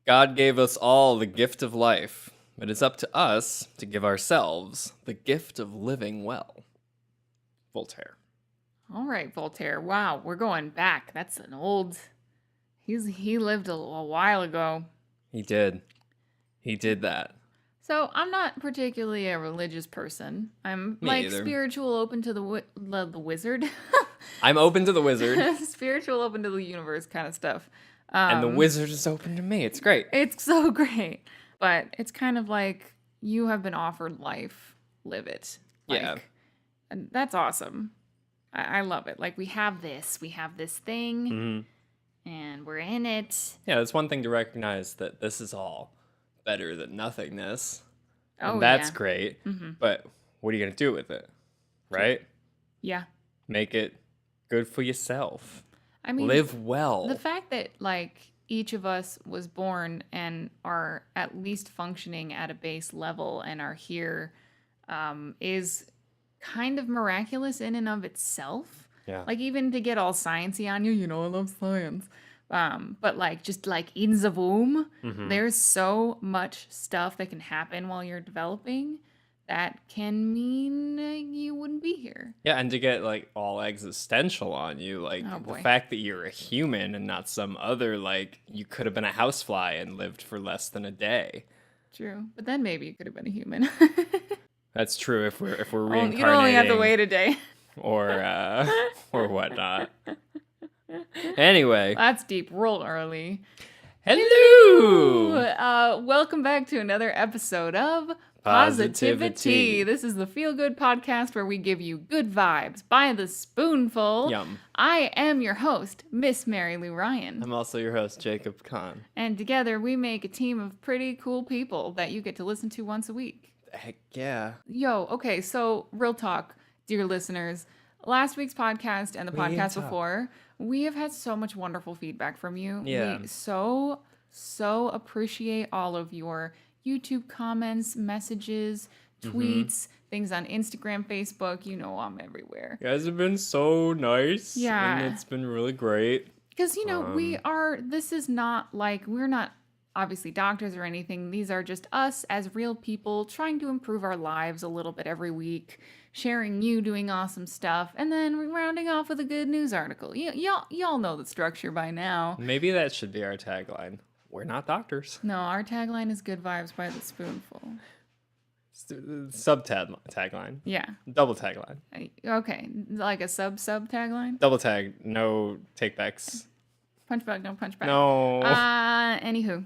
God gave us all the gift of life, but it's up to us to give ourselves the gift of living well. Voltaire. All right, Voltaire. Wow, we're going back. That's an old... He lived a while ago. He did. He did that. So I'm not particularly a religious person. I'm either. Spiritual, open to the wizard. I'm open to the wizard. Spiritual, open to the universe kind of stuff. And the wizard is open to me. It's great. It's so great. But it's kind of like you have been offered life. Live it. Yeah. And that's awesome. I love it. Like we have this thing. Mm-hmm. And we're in it. Yeah, it's one thing to recognize that this is all better than nothingness. Oh, and that's yeah. great. Mm-hmm. But what are you going to do with it? Right? Yeah. Make it good for yourself. I mean, live well. The fact that, each of us was born and are at least functioning at a base level and are here is kind of miraculous in and of itself. Yeah. Even to get all sciencey on you, I love science. But just in the womb, there's so much stuff that can happen while you're developing that can mean you wouldn't be here. Yeah, and to get all existential on you, the fact that you're a human and not some other, you could have been a housefly and lived for less than a day. True, but then maybe you could have been a human. That's true if we're reincarnating. You only have to wait a day. or whatnot. Anyway. That's deep. Roll early. Hello! Welcome back to another episode of Positivity. This is the feel-good podcast where we give you good vibes by the spoonful. Yum. I am your host, Miss Mary Lou Ryan. I'm also your host, Jacob Kahn. And together we make a team of pretty cool people that you get to listen to once a week. Heck yeah. Yo, okay, so real talk. Dear listeners, last week's podcast and the podcast before, we have had so much wonderful feedback from you. Yeah. We so appreciate all of your YouTube comments, messages, tweets, things on Instagram, Facebook. I'm everywhere. You guys have been so nice. Yeah. And it's been really great. Because, this is not we're not obviously doctors or anything. These are just us as real people trying to improve our lives a little bit every week, sharing you doing awesome stuff, and then rounding off with a good news article. Y'all know the structure by now. Maybe that should be our tagline. We're not doctors. No, our tagline is good vibes by the spoonful. Tagline. Yeah. Double tagline. Okay, like a sub tagline? Double tag, no takebacks. Punch back, no punch back. No. Anywho.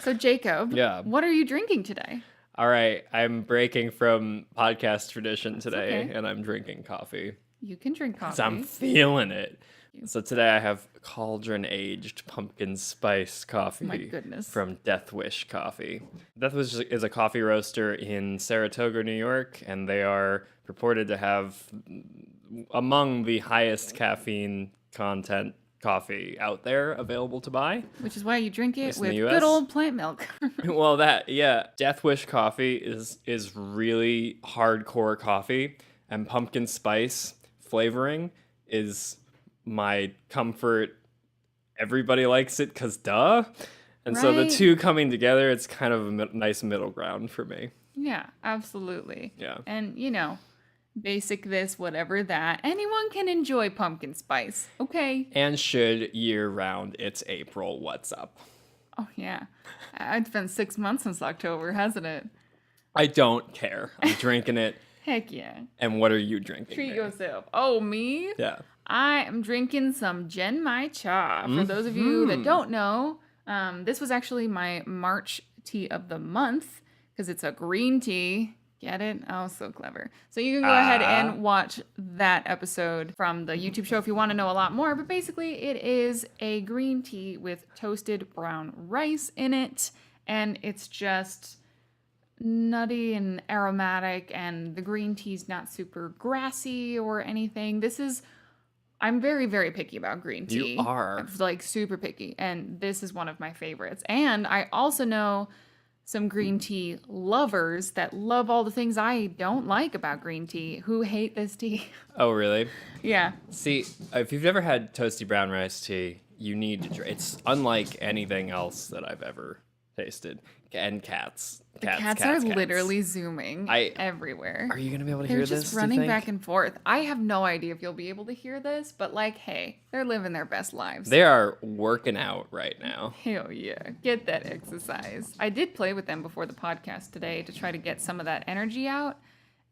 So Jacob, yeah. What are you drinking today? All right, I'm breaking from podcast tradition today, okay. and I'm drinking coffee. You can drink coffee. 'Cause I'm feeling it. So today I have cauldron-aged pumpkin spice coffee. My goodness. From Death Wish Coffee. Death Wish is a coffee roaster in Saratoga, New York, and they are purported to have among the highest caffeine content coffee out there available to buy. Which is why you drink it with US. good old plant milk. Well, Death Wish coffee is really hardcore coffee, and pumpkin spice flavoring is my comfort. Everybody likes it because duh. And so the two coming together, it's kind of a nice middle ground for me. Yeah, absolutely. Yeah. And, basic this, whatever that. Anyone can enjoy pumpkin spice, okay? And should year round. It's April. What's up? Oh, yeah. It's been 6 months since October, hasn't it? I don't care. I'm drinking it. Heck yeah. And what are you drinking? Treat yourself. Oh, me? Yeah. I am drinking some Genmai Cha. For those of you that don't know, this was actually my March tea of the month because it's a green tea. Get it? Oh, so clever. So you can go ahead and watch that episode from the YouTube show if you want to know a lot more. But basically, it is a green tea with toasted brown rice in it. And it's just nutty and aromatic. And the green tea's not super grassy or anything. I'm very, very picky about green tea. You are. I'm super picky. And this is one of my favorites. And I also know some green tea lovers that love all the things I don't like about green tea who hate this tea. Oh, really? Yeah. See, if you've never had toasty brown rice tea, you need to drink. It's unlike anything else that I've ever tasted. And cats. The cats are literally zooming everywhere. Are you going to be able to hear this? They're just running back and forth. I have no idea if you'll be able to hear this, but like, hey, they're living their best lives. They are working out right now. Hell yeah. Get that exercise. I did play with them before the podcast today to try to get some of that energy out.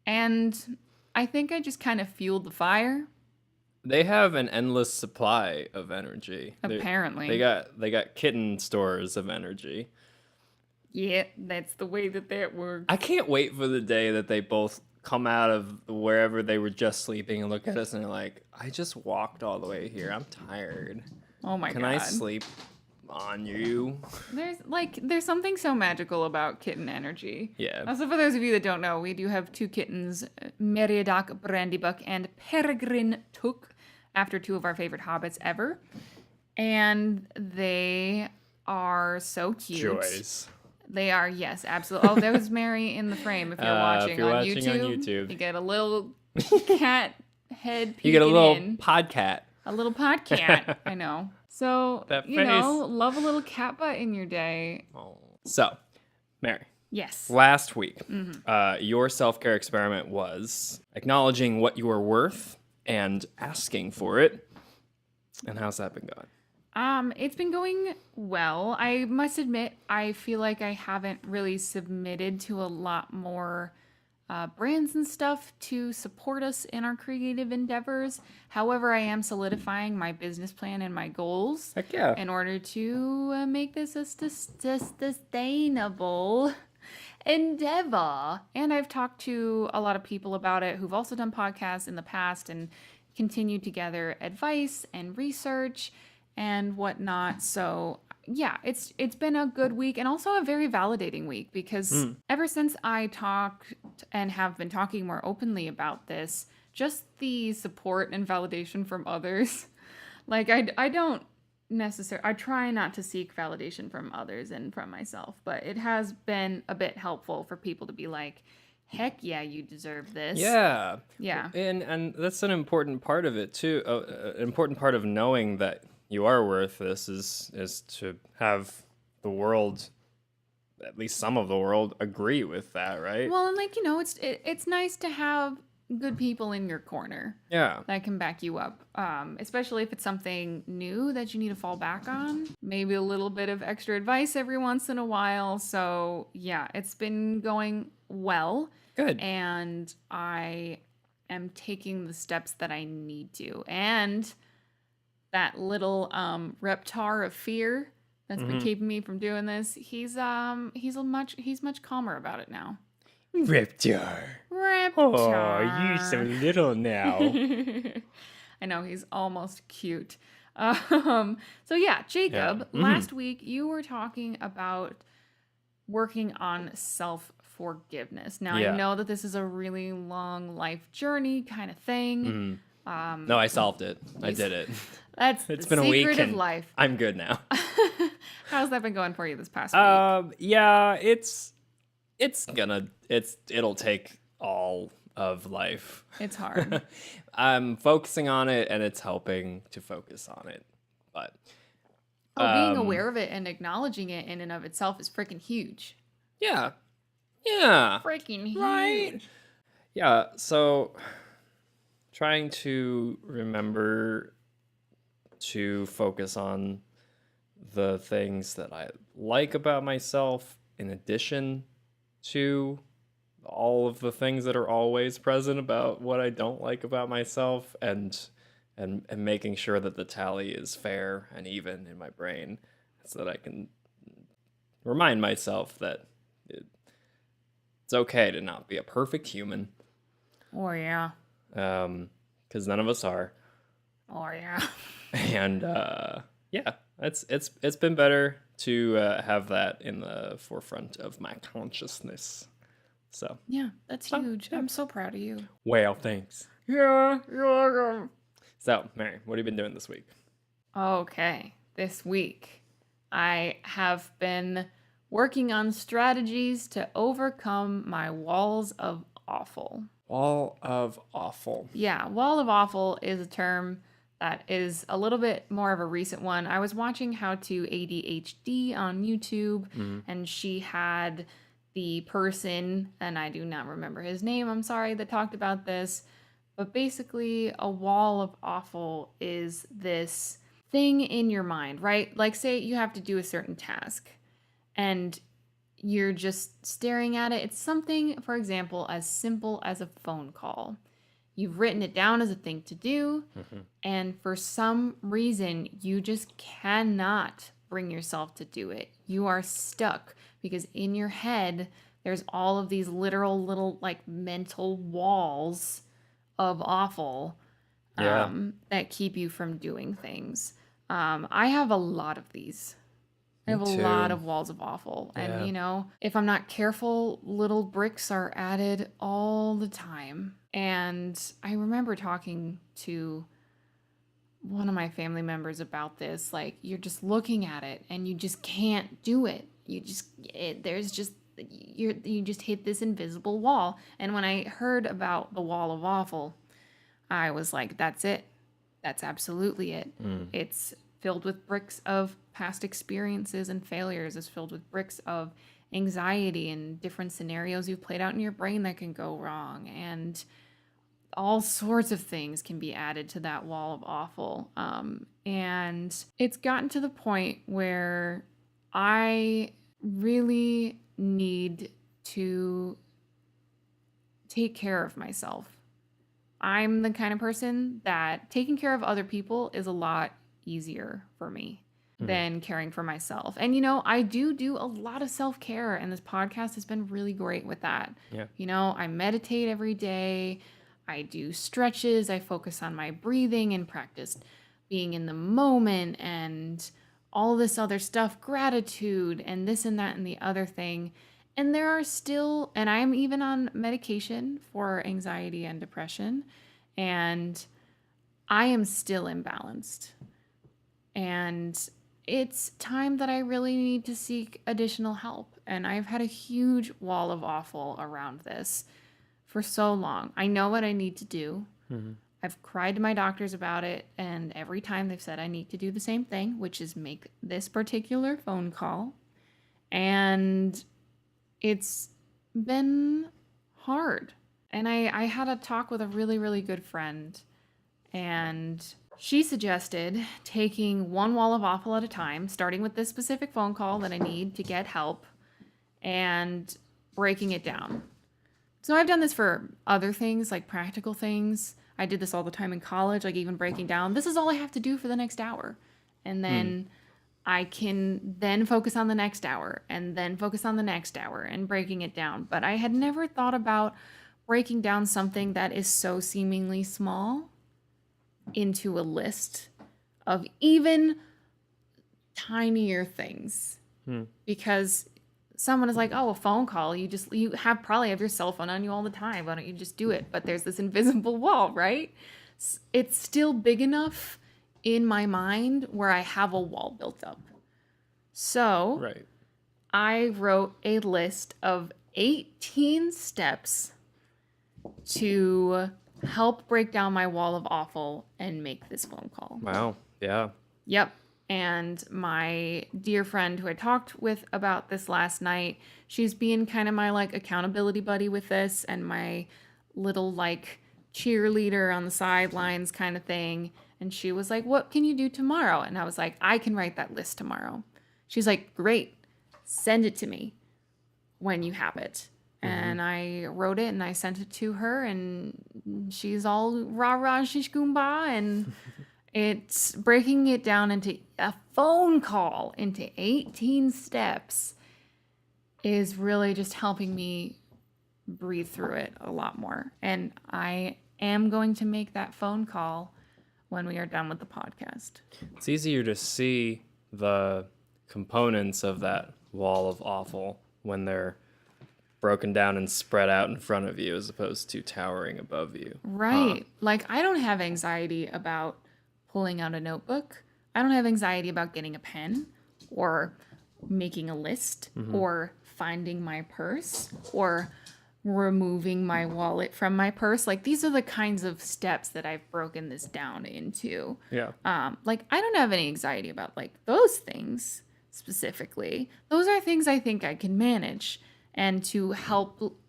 And I think I just kind of fueled the fire. They have an endless supply of energy. Apparently. They got kitten stores of energy. Yeah, that's the way that works. I can't wait for the day that they both come out of wherever they were just sleeping and look at us and they're like, I just walked all the way here. I'm tired. Oh my God. Can I sleep on you? There's something so magical about kitten energy. Yeah. Also, for those of you that don't know, we do have 2 kittens, Meriadoc Brandybuck and Peregrine Took, after 2 of our favorite hobbits ever. And they are so cute. Joys. They are, yes, absolutely. Oh, there's Mary in the frame. If you're watching, on YouTube, you get a little cat head peeking in. You get a little podcat. A little podcat. I know. So, that you face. know, love a little cat butt in your day. Oh. So, Mary. Yes. Last week, your self-care experiment was acknowledging what you are worth and asking for it. And how's that been going? It's been going well. I must admit, I feel like I haven't really submitted to a lot more brands and stuff to support us in our creative endeavors. However, I am solidifying my business plan and my goals in order to make this a sustainable endeavor. And I've talked to a lot of people about it who've also done podcasts in the past and continued to gather advice and research and whatnot. So yeah, it's been a good week and also a very validating week because ever since I talked and have been talking more openly about this, just the support and validation from others, like I don't necessarily, I try not to seek validation from others and from myself, but it has been a bit helpful for people to be like, heck yeah, you deserve this. Yeah. Yeah. And that's an important part of it too. An important part of knowing that you are worth this is to have the world, at least some of the world, agree with that, right? Well, and like, you know, it's nice to have good people in your corner. Yeah. That can back you up. Especially if it's something new that you need to fall back on. Maybe a little bit of extra advice every once in a while. So yeah, it's been going well. Good. And I am taking the steps that I need to. And that little reptar of fear that's been keeping me from doing this, he's much calmer about it now. Reptar. Oh, you so little now. I know, he's almost cute. So yeah, Jacob, last week you were talking about working on self-forgiveness. Now, I know that this is a really long life journey kind of thing. No, I solved it. I did it. It's been a week of life. I'm good now. How's that been going for you this past week? Yeah, it'll take all of life. It's hard. I'm focusing on it and it's helping to focus on it. But being aware of it and acknowledging it in and of itself is freaking huge. Yeah. Yeah. Freaking huge. Right. Yeah, so trying to remember to focus on the things that I like about myself in addition to all of the things that are always present about what I don't like about myself and making sure that the tally is fair and even in my brain so that I can remind myself that it's okay to not be a perfect human. Oh, yeah. Because none of us are. Oh, yeah. And yeah, it's been better to have that in the forefront of my consciousness. So yeah, that's huge. Yeah. I'm so proud of you. Well, thanks. Yeah, you're welcome. So, Mary, what have you been doing this week? Okay, this week I have been working on strategies to overcome my walls of awful. Wall of awful. Yeah, wall of awful is a term that is a little bit more of a recent one. I was watching How to ADHD on YouTube, and she had the person, and I do not remember his name, I'm sorry, that talked about this. But basically, a wall of awful is this thing in your mind, right? Like, say you have to do a certain task and you're just staring at it. It's something, for example, as simple as a phone call. You've written it down as a thing to do, and for some reason, you just cannot bring yourself to do it. You are stuck because in your head, there's all of these literal little like mental walls of awful that keep you from doing things. I have a lot of these. I have a lot of walls of awful. And, you know, if I'm not careful, little bricks are added all the time. And I remember talking to one of my family members about this. Like, you're just looking at it and you just can't do it. You just hit this invisible wall. And when I heard about the wall of awful, I was like, that's it. That's absolutely it. It's filled with bricks of past experiences and failures. It's filled with bricks of anxiety and different scenarios you've played out in your brain that can go wrong. And all sorts of things can be added to that wall of awful. And it's gotten to the point where I really need to take care of myself. I'm the kind of person that taking care of other people is a lot easier for me than caring for myself. And, you know, I do a lot of self-care, and this podcast has been really great with that. Yeah. You know, I meditate every day. I do stretches. I focus on my breathing and practice being in the moment and all this other stuff, gratitude and this and that and the other thing. And there are still, and I'm even on medication for anxiety and depression, and I am still imbalanced. And it's time that I really need to seek additional help. And I've had a huge wall of awful around this for so long. I know what I need to do. I've cried to my doctors about it, and every time they've said I need to do the same thing, which is make this particular phone call. And it's been hard. And I had a talk with a really, really good friend, and she suggested taking one wall of awful at a time, starting with this specific phone call that I need to get help, and breaking it down. So I've done this for other things, like practical things. I did this all the time in college, like even breaking down, this is all I have to do for the next hour. And then I can then focus on the next hour and then focus on the next hour and breaking it down. But I had never thought about breaking down something that is so seemingly small into a list of even tinier things. Because someone is like, oh, a phone call, you probably have your cell phone on you all the time, why don't you just do it? But there's this invisible wall, right? It's still big enough in my mind where I have a wall built up. So I wrote a list of 18 steps to help break down my wall of awful and make this phone call. Wow. Yeah. Yep. And my dear friend who I talked with about this last night, she's being kind of my like accountability buddy with this and my little like cheerleader on the sidelines kind of thing. And she was like, what can you do tomorrow? And I was like, I can write that list tomorrow. She's like, great, send it to me when you have it. And I wrote it and I sent it to her, and she's all rah-rah shish kumbah, and it's breaking it down into a phone call into 18 steps is really just helping me breathe through it a lot more. And I am going to make that phone call when we are done with the podcast. It's easier to see the components of that wall of awful when they're broken down and spread out in front of you as opposed to towering above you. Right. Like, I don't have anxiety about pulling out a notebook. I don't have anxiety about getting a pen or making a list or finding my purse or removing my wallet from my purse. Like, these are the kinds of steps that I've broken this down into. Yeah. Like, I don't have any anxiety about like those things specifically. Those are things I think I can manage, and to help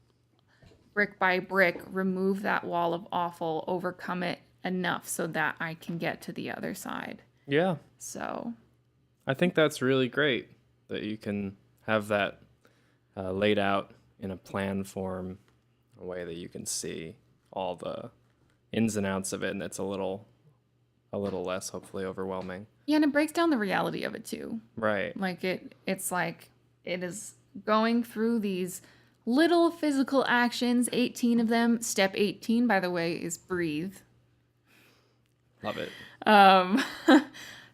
brick by brick remove that wall of awful, overcome it enough so that I can get to the other side. Yeah. So I think that's really great that you can have that laid out in a plan form, a way that you can see all the ins and outs of it, and it's a little less hopefully overwhelming. yeah, and it breaks down the reality of it too. Right. Like it's like it is going through these little physical actions, 18 of them. Step 18, by the way, is breathe. Love it.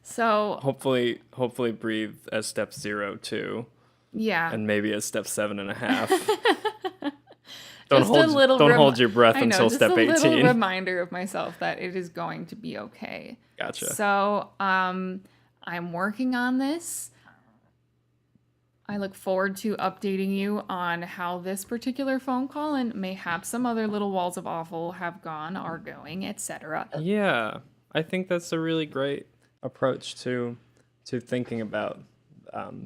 So Hopefully breathe as step 0 too, yeah. and maybe as step 7.5. Just a little don't hold your breath I know, until just step a 18. little reminder of myself that it is going to be okay. Gotcha. So I'm working on this. I look forward to updating you on how this particular phone call and mayhap some other little walls of awful have gone, are going, etc. Yeah, I think that's a really great approach to thinking about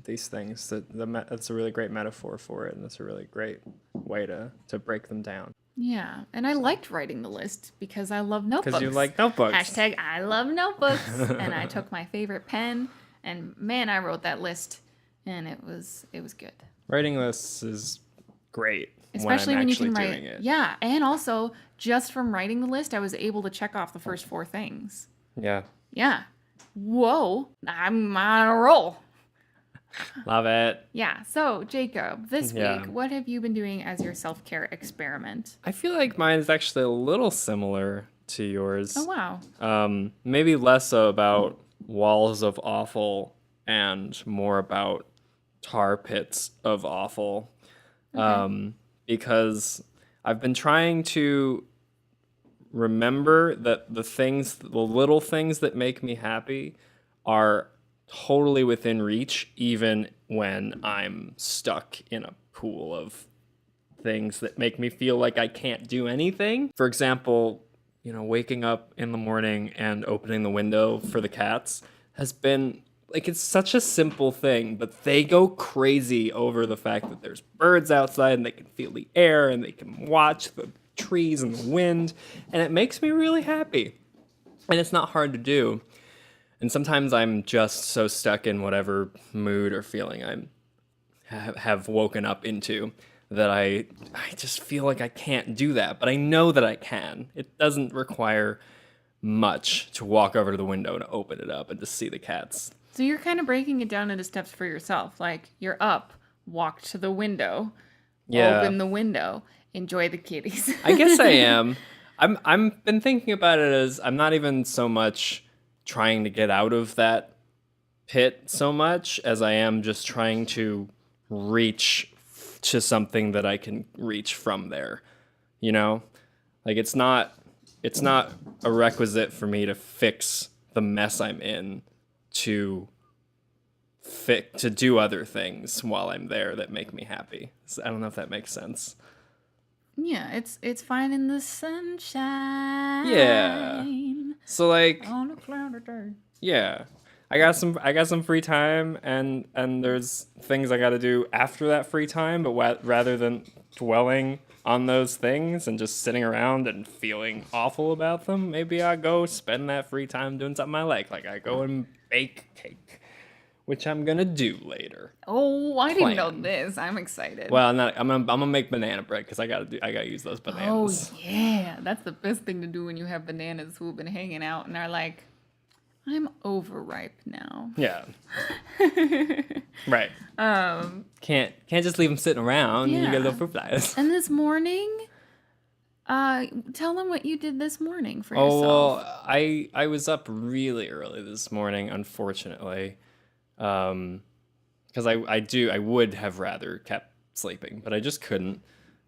these things. That's a really great metaphor for it, and it's a really great way to break them down. Yeah, and I liked writing the list because I love notebooks. Because you like notebooks. Hashtag I love notebooks. And I took my favorite pen, and man, I wrote that list, and it was good. Writing lists is great. Especially when when you actually can write. doing it. Yeah, and also just from writing the list, I was able to check off the first 4 things. Yeah. Yeah. Whoa, I'm on a roll. Love it. Yeah. So, Jacob, this Yeah. week, what have you been doing as your self-care experiment? I feel like mine is actually a little similar to yours. Oh, wow. Maybe less so about walls of awful and more about tar pits of awful. Okay. Because I've been trying to remember that the little things that make me happy are totally within reach, even when I'm stuck in a pool of things that make me feel like I can't do anything. For example, waking up in the morning and opening the window for the cats has been like, it's such a simple thing, but they go crazy over the fact that there's birds outside and they can feel the air and they can watch the trees and the wind, and it makes me really happy. And it's not hard to do. And sometimes I'm just so stuck in whatever mood or feeling I have woken up into that I just feel like I can't do that, but I know that I can. It doesn't require much to walk over to the window and open it up and to see the cats. So you're kind of breaking it down into steps for yourself. Like, you're up, walk to the window, open the window, enjoy the kitties. I guess I am. I'm been thinking about it as I'm not even so much trying to get out of that pit so much as I am just trying to reach to something that I can reach from there. Like, it's not a requisite for me to fix the mess I'm in to do other things while I'm there that make me happy. So I don't know if that makes sense. Yeah, it's fine in the sunshine. Yeah. So like On a cloudy day. Yeah. I got some free time and there's things I got to do after that free time, but rather than dwelling on those things and just sitting around and feeling awful about them, maybe I go spend that free time doing something I like I go and bake cake, which I'm going to do later. Oh, I didn't know this. I'm excited. Well, I'm gonna make banana bread cuz I got to use those bananas. Oh, yeah. That's the best thing to do when you have bananas who've been hanging out and are like, I'm overripe now. Yeah. Right. Can't just leave them sitting around. Yeah. You get little fruit flies. And this morning, tell them what you did this morning for Oh, yourself. well, I was up really early this morning, unfortunately. Because I would have rather kept sleeping, but I just couldn't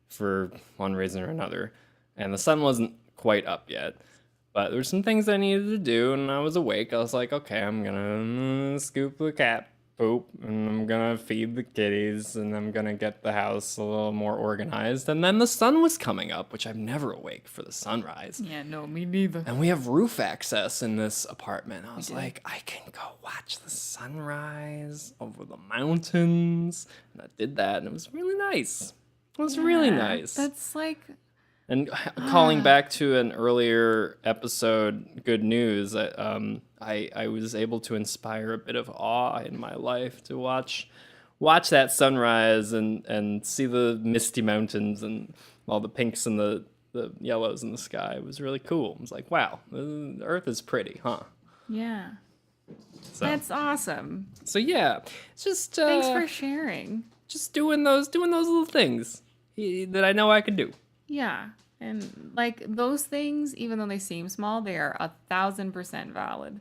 for one reason or another. And the sun wasn't quite up yet. But there were some things I needed to do, and I was awake. I was like, okay, I'm gonna scoop the cat poop, and I'm gonna feed the kitties, and I'm gonna get the house a little more organized. And then the sun was coming up, which I'm never awake for the sunrise. Yeah, no, me neither. And we have roof access in this apartment. I was like, I can go watch the sunrise over the mountains. And I did that, and it was really nice. It was really nice. That's like... And calling back to an earlier episode, good news, I was able to inspire a bit of awe in my life to watch that sunrise and see the misty mountains and all the pinks and the yellows in the sky. It was really cool. I was like, wow, the earth is pretty, huh? Yeah. So, that's awesome. So yeah, it's just thanks for sharing. Just doing those little things that I know I can do. Yeah. And like those things, even though they seem small, they are 1,000% valid.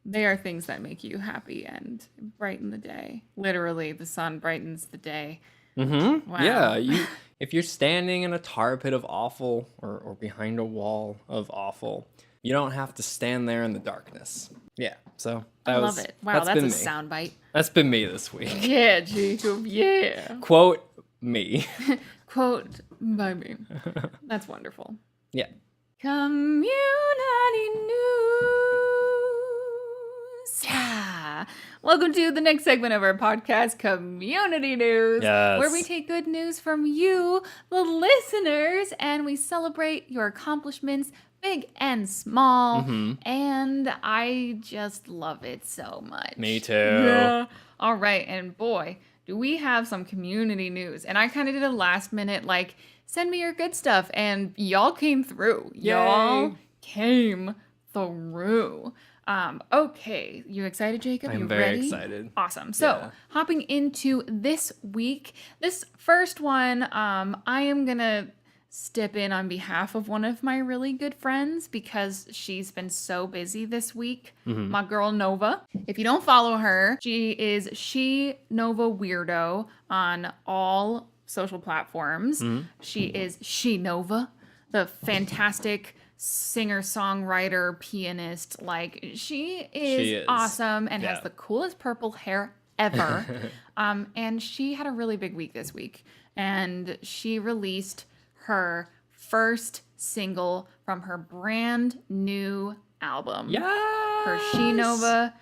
They are things that make you happy and brighten the day. Literally, the sun brightens the day. Mm-hmm. Wow. Yeah. If you're standing in a tar pit of awful or behind a wall of awful, you don't have to stand there in the darkness. Yeah. So I love it. Wow, that's a soundbite. That's been me this week. Yeah, Jacob. Yeah. Quote me. Quote by me. That's wonderful. Yeah. Community news. Yeah. Welcome to the next segment of our podcast, Community News, where we take good news from you, the listeners, and we celebrate your accomplishments, big and small. Mm-hmm. And I just love it so much. Me too. Yeah. All right. And boy, do we have some community news. And I kind of did a last minute, like, send me your good stuff. And y'all came through. Yay. Y'all came through. Okay. You excited, Jacob? I'm you very ready? excited. Awesome. So hopping into this week, this first one, I am going to step in on behalf of one of my really good friends because she's been so busy this week. Mm-hmm. My girl Nova. If you don't follow her, she is Nova Weirdo on all social platforms. Mm-hmm. She is Nova, the fantastic singer-songwriter, pianist. Like, she is awesome and has the coolest purple hair ever. And she had a really big week this week. And she released her first single from her brand new album. Yes! Her She Nova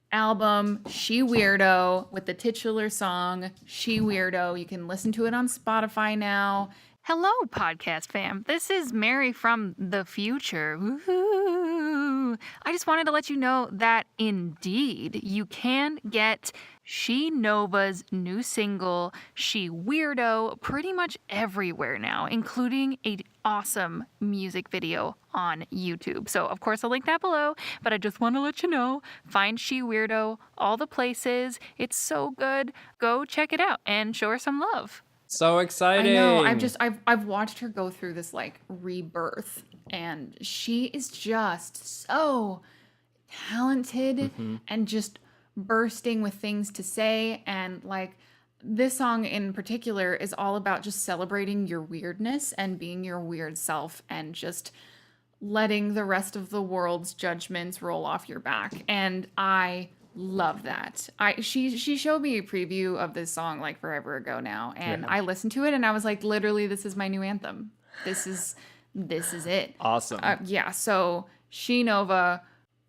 album, She Weirdo, with the titular song, She Weirdo. You can listen to it on Spotify now. Hello, podcast fam. This is Mary from the future. Woo-hoo. I just wanted to let you know that indeed you can get She Nova's new single, She Weirdo, pretty much everywhere now, including an awesome music video on YouTube. So, of course, I'll link that below, but I just want to let you know, find She Weirdo, all the places. It's so good. Go check it out and show her some love. So exciting. I know. I've watched her go through this like rebirth, and she is just so talented and just bursting with things to say. And like this song in particular is all about just celebrating your weirdness and being your weird self and just letting the rest of the world's judgments roll off your back. And I love that. She showed me a preview of this song like forever ago now, and I listened to it and I was like, literally, this is my new anthem. This is it. Awesome. So She Nova,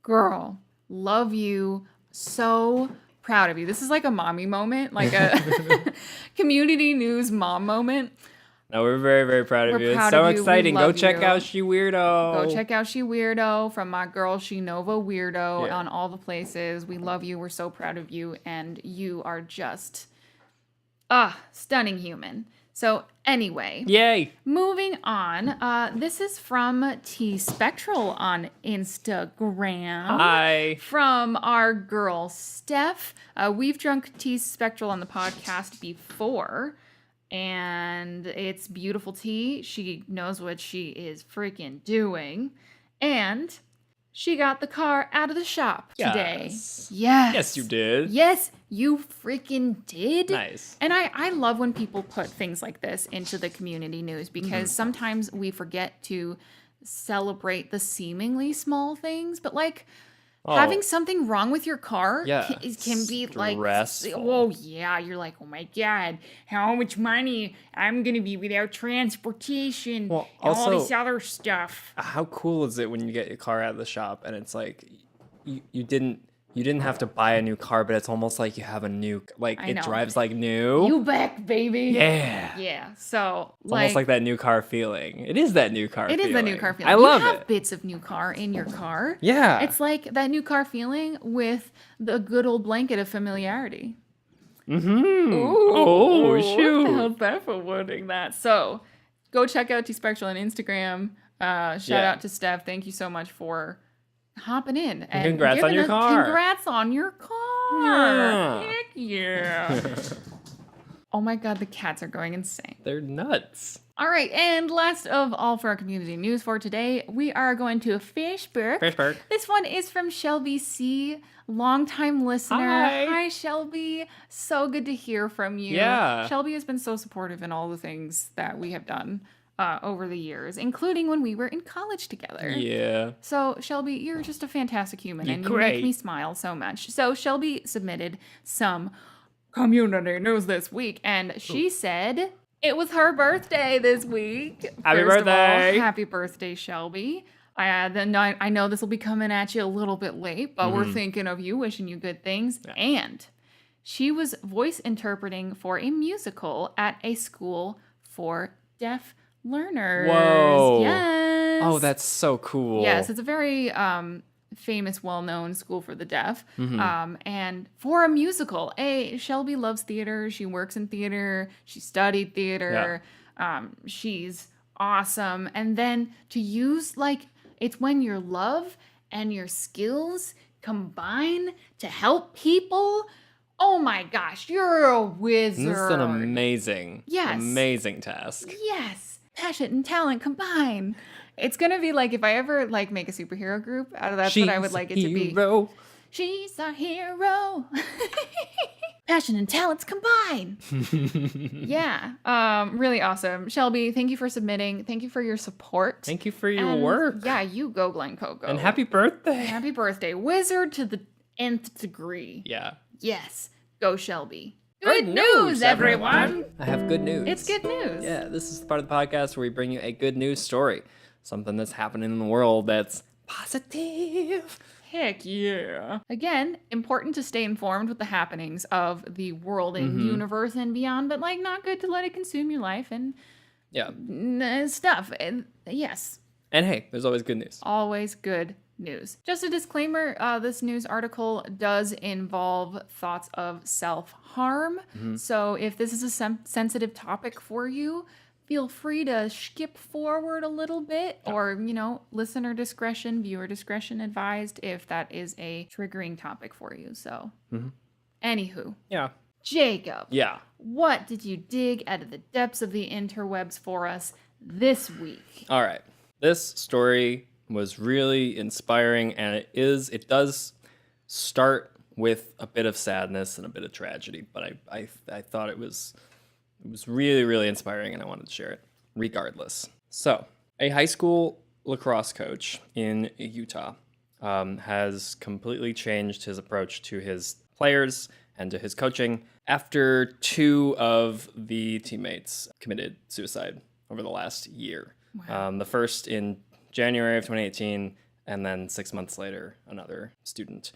girl, love you. So proud of you. This is like a mommy moment, like a community news mom moment. No, we're very, very proud of you. It's so exciting. Go check out She Weirdo. Go check out She Weirdo from my girl, She Nova Weirdo, on all the places. We love you. We're so proud of you. And you are just, stunning human. So anyway. Yay. Moving on. This is from T Spectral on Instagram. Hi. From our girl, Steph. We've drunk T Spectral on the podcast before. And it's beautiful tea. She knows what she is freaking doing. And she got the car out of the shop today. Yes. Yes, you did. Yes, you freaking did. Nice. And I love when people put things like this into the community news because sometimes we forget to celebrate the seemingly small things. But like Having something wrong with your car can be like, stressful. You're like, oh my God, how much money I'm going to be without transportation, Well, all this also, other stuff. how cool is it when you get your car out of the shop and it's like you didn't have to buy a new car, but it's almost like you have a new, like I it know. drives like new. You back, baby. Yeah. Yeah. So It's almost like that new car feeling. It is that new car feeling. It is the new car feeling. I love You have it. bits of new car in your car. Yeah. It's like that new car feeling with the good old blanket of familiarity. Mm-hmm. Ooh, Shoot. What the hell's that for wording that? So go check out T-Spectral on Instagram. Shout out to Steph. Thank you so much for hopping in. And congrats on your car. Congrats on your car. Yeah. Heck yeah. Oh my God, the cats are going insane. They're nuts. All right, and last of all for our community news for today, we are going to Facebook. Facebook. This one is from Shelby C., longtime listener. Hi, Shelby. So good to hear from you. Yeah. Shelby has been so supportive in all the things that we have done over the years, including when we were in college together. Yeah. So, Shelby, you're just a fantastic human, and great. you make me smile so much. So, Shelby submitted some community news this week, and she said it was her birthday this week. Happy First of all, birthday. happy birthday, Shelby. I know this will be coming at you a little bit late, but we're thinking of you, wishing you good things. Yeah. And she was voice interpreting for a musical at a school for deaf learners. Whoa. Yes. Oh, that's so cool. Yes, it's a very famous, well-known school for the deaf. And for a musical, Shelby loves theater. She works in theater. She studied theater. Yeah. She's awesome. And then to use, like, it's when your love and your skills combine to help people. Oh my gosh, you're a wizard. This is an amazing task. Yes. Passion and talent combine. It's gonna be like if I ever like make a superhero group, that's what I would like it to be. She's a hero. Passion and talents combine. Yeah. Really awesome. Shelby, thank you for submitting. Thank you for your support. Thank you for your work. Yeah, you go, Glen Coco. And happy birthday. Happy birthday. Wizard to the nth degree. Yeah. Yes. Go, Shelby. Good news, everyone. I have good news. It's good news. Yeah, this is the part of the podcast where we bring you a good news story. Something that's happening in the world that's positive. Heck yeah. Again, important to stay informed with the happenings of the world and universe and beyond, but like not good to let it consume your life and stuff. And yes. And hey, there's always good news. Always good news. Just a disclaimer, this news article does involve thoughts of self-harm. So if this is a sensitive topic for you, feel free to skip forward a little bit or, listener discretion, viewer discretion advised if that is a triggering topic for you. So, anywho. Yeah. Jacob. Yeah. What did you dig out of the depths of the interwebs for us this week? All right. This story was really inspiring, and it does start with a bit of sadness and a bit of tragedy, but I thought it was really, really inspiring, and I wanted to share it regardless. So, a high school lacrosse coach in Utah has completely changed his approach to his players and to his coaching after 2 of the teammates committed suicide over the last year. Wow. The first in January of 2018, and then 6 months later, another student.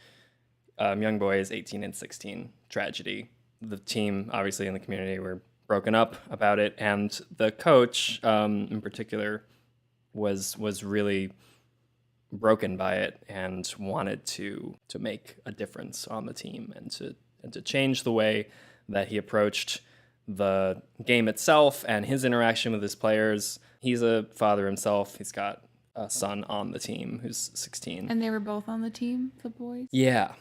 Young boys, 18 and 16, tragedy. The team, obviously, in the community were broken up about it, and the coach, in particular, was really broken by it and wanted to make a difference on the team and to change the way that he approached the game itself and his interaction with his players. He's a father himself. He's got a son on the team who's 16. And they were both on the team, the boys? Yeah.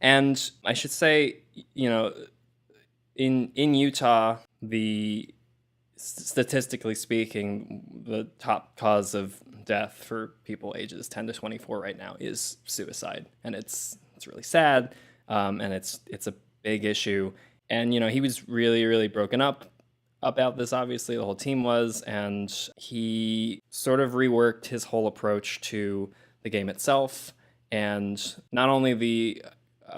And I should say, in Utah, statistically speaking, the top cause of death for people ages 10 to 24 right now is suicide. And it's really sad, and it's a big issue. And, he was really, really broken up about this, obviously, the whole team was, and he sort of reworked his whole approach to the game itself and not only the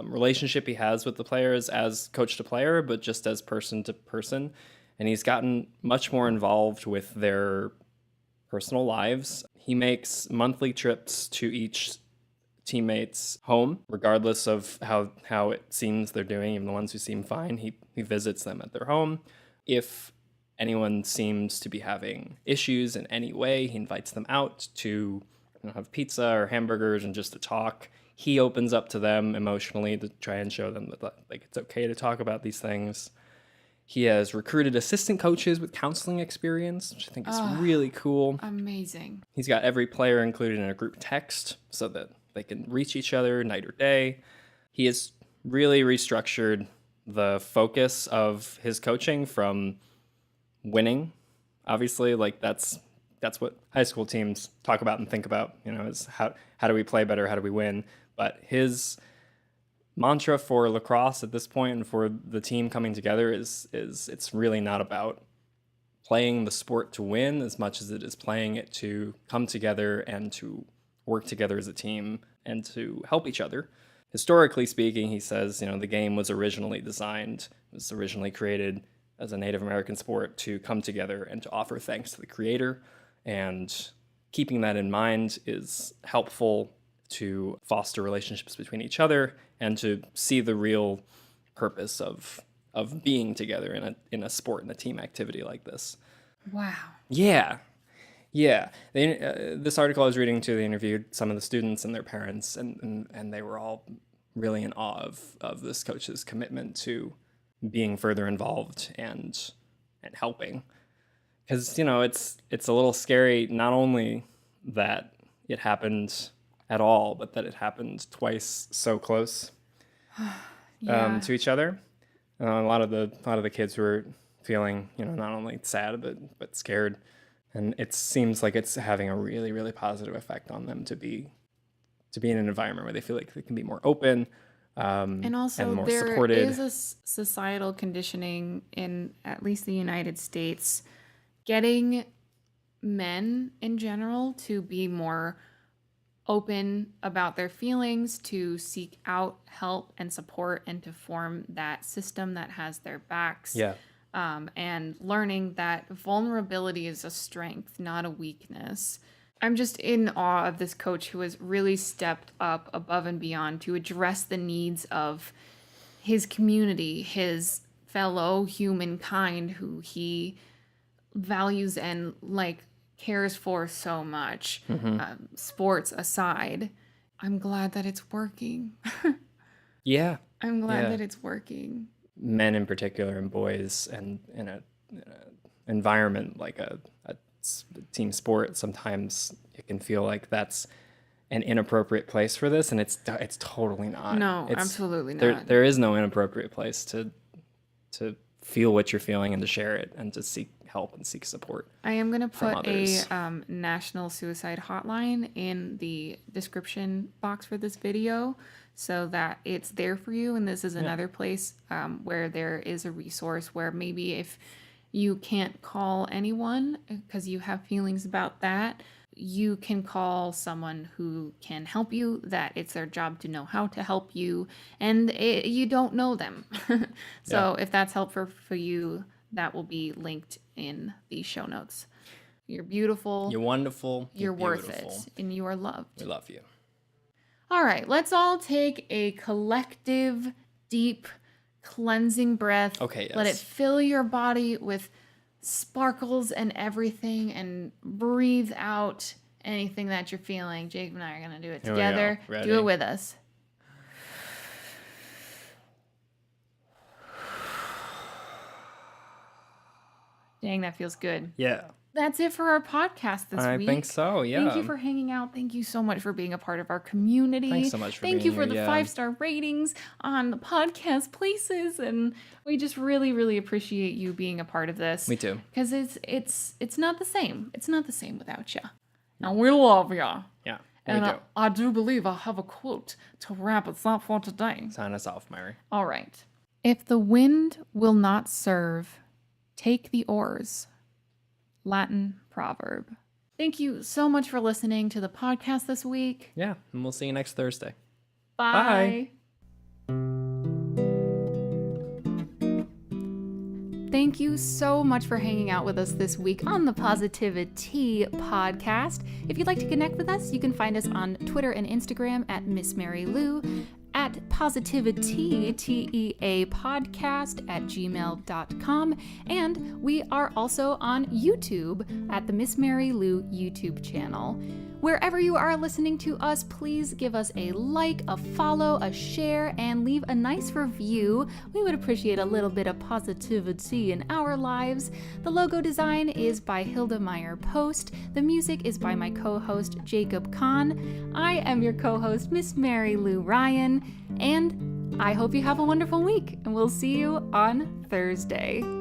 relationship he has with the players as coach to player, but just as person to person. And he's gotten much more involved with their personal lives. He makes monthly trips to each teammate's home, regardless of how it seems they're doing. Even the ones who seem fine, he visits them at their home. If anyone seems to be having issues in any way, he invites them out to have pizza or hamburgers and just to talk. He opens up to them emotionally to try and show them that like it's okay to talk about these things. He has recruited assistant coaches with counseling experience, which I think is really cool. Amazing. He's got every player included in a group text so that they can reach each other night or day. He has really restructured the focus of his coaching from winning. Obviously, like that's what high school teams talk about and think about, is how do we play better? How do we win? But his mantra for lacrosse at this point and for the team coming together is it's really not about playing the sport to win as much as it is playing it to come together and to work together as a team and to help each other. Historically speaking, he says, the game was originally created as a Native American sport to come together and to offer thanks to the creator. And keeping that in mind is helpful to foster relationships between each other and to see the real purpose of being together in a sport and a team activity like this. Wow. Yeah. This article I was reading too, they interviewed some of the students and their parents, and they were all really in awe of this coach's commitment to being further involved and helping. Because, it's a little scary, not only that it happened at all, but that it happened twice so close to each other. A lot of the kids were feeling, not only sad but scared, and it seems like it's having a really, really positive effect on them to be in an environment where they feel like they can be more open, and also and more there supported. is a societal conditioning in at least the United States, getting men in general to be more open about their feelings, to seek out help and support, and to form that system that has their backs. Yeah. And learning that vulnerability is a strength, not a weakness. I'm just in awe of this coach who has really stepped up above and beyond to address the needs of his community, his fellow humankind who he values and cares for so much. Sports aside, I'm glad that it's working. Yeah. I'm glad that it's working. Men in particular and boys, and in a environment like a team sport, sometimes it can feel like that's an inappropriate place for this, and it's totally not. No, absolutely not. There is no inappropriate place to feel what you're feeling and to share it and to seek help and seek support. I am going to put a national suicide hotline in the description box for this video so that it's there for you. And this is another place where there is a resource where maybe if you can't call anyone because you have feelings about that, you can call someone who can help you, that it's their job to know how to help you, and you don't know them. So if that's helpful for you, that will be linked in the show notes. You're beautiful. You're wonderful. You're worth it. And you are loved. We love you. All right, let's all take a collective, deep, cleansing breath. Okay, yes. Let it fill your body with sparkles and everything, and breathe out anything that you're feeling. Jake and I are going to do it together. Do it with us. Dang, that feels good. Yeah. That's it for our podcast this week. I think so, yeah. Thank you for hanging out. Thank you so much for being a part of our community. Thanks so much for Thank being you for here, the 5-star ratings on the podcast places, and we just really, really appreciate you being a part of this. Me too. Because it's not the same. It's not the same without you. And we love you. Yeah, and we do. I do believe I have a quote to wrap us up for today. Sign us off, Mary. All right. If the wind will not serve, take the oars. Latin proverb. Thank you so much for listening to the podcast this week. Yeah, and we'll see you next Thursday. Bye. Thank you so much for hanging out with us this week on the PositiviTea podcast. If you'd like to connect with us, you can find us on Twitter and Instagram at Miss Mary Lou, at PositiviTea, TEA podcast at gmail.com, and we are also on YouTube at the Miss Mary Lou YouTube channel. Wherever you are listening to us, please give us a like, a follow, a share, and leave a nice review. We would appreciate a little bit of positivity in our lives. The logo design is by Hilda Meyer Post. The music is by my co-host Jacob Kahn. I am your co-host, Miss Mary Lou Ryan, and I hope you have a wonderful week, and we'll see you on Thursday.